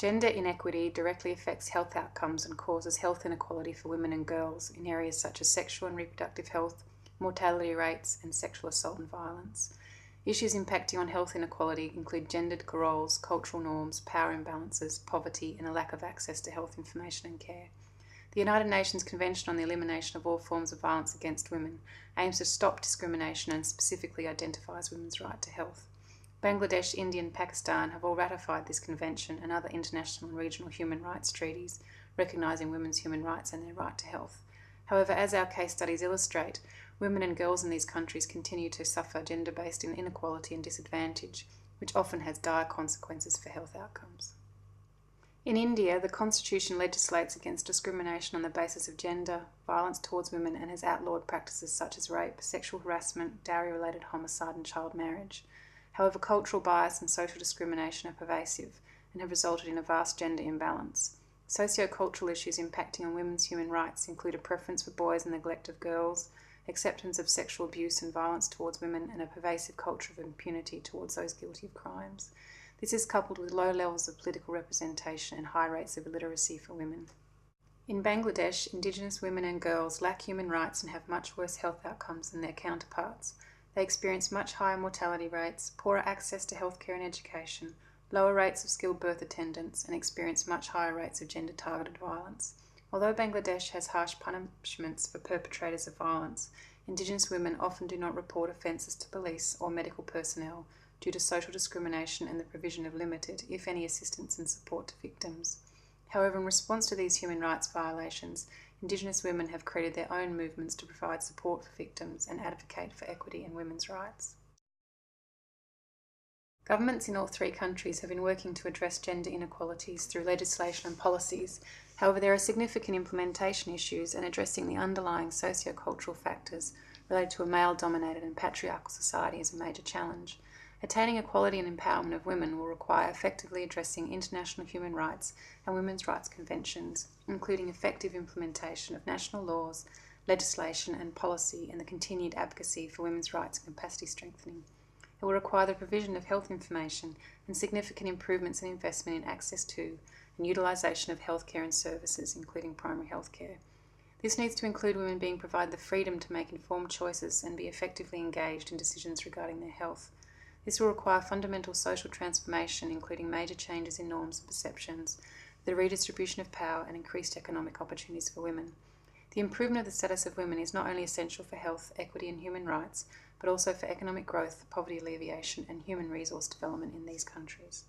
Gender inequity directly affects health outcomes and causes health inequality for women and girls in areas such as sexual and reproductive health, mortality rates, and sexual assault and violence. Issues impacting on health inequality include gendered roles, cultural norms, power imbalances, poverty, and a lack of access to health information and care. The United Nations Convention on the Elimination of All Forms of Violence Against Women aims to stop discrimination and specifically identifies women's right to health. Bangladesh, India, and Pakistan have all ratified this convention and other international and regional human rights treaties recognising women's human rights and their right to health. However, as our case studies illustrate, women and girls in these countries continue to suffer gender-based inequality and disadvantage, which often has dire consequences for health outcomes. In India, the constitution legislates against discrimination on the basis of gender, violence towards women, and has outlawed practices such as rape, sexual harassment, dowry-related homicide, and child marriage. However, cultural bias and social discrimination are pervasive and have resulted in a vast gender imbalance. Socio-cultural issues impacting on women's human rights include a preference for boys and neglect of girls, acceptance of sexual abuse and violence towards women, and a pervasive culture of impunity towards those guilty of crimes. This is coupled with low levels of political representation and high rates of illiteracy for women. In Bangladesh, Indigenous women and girls lack human rights and have much worse health outcomes than their counterparts. They experience much higher mortality rates, poorer access to healthcare and education, lower rates of skilled birth attendance, and experience much higher rates of gender-targeted violence. Although Bangladesh has harsh punishments for perpetrators of violence, Indigenous women often do not report offences to police or medical personnel due to social discrimination and the provision of limited, if any, assistance and support to victims. However, in response to these human rights violations, Indigenous women have created their own movements to provide support for victims and advocate for equity and women's rights. Governments in all three countries have been working to address gender inequalities through legislation and policies. However, there are significant implementation issues, and addressing the underlying socio-cultural factors related to a male-dominated and patriarchal society is a major challenge. Attaining equality and empowerment of women will require effectively addressing international human rights and women's rights conventions, including effective implementation of national laws, legislation and policy, and the continued advocacy for women's rights and capacity strengthening. It will require the provision of health information and significant improvements in investment in access to and utilisation of healthcare and services, including primary healthcare. This needs to include women being provided the freedom to make informed choices and be effectively engaged in decisions regarding their health. This will require fundamental social transformation, including major changes in norms and perceptions, the redistribution of power, and increased economic opportunities for women. The improvement of the status of women is not only essential for health, equity, and human rights, but also for economic growth, poverty alleviation, and human resource development in these countries.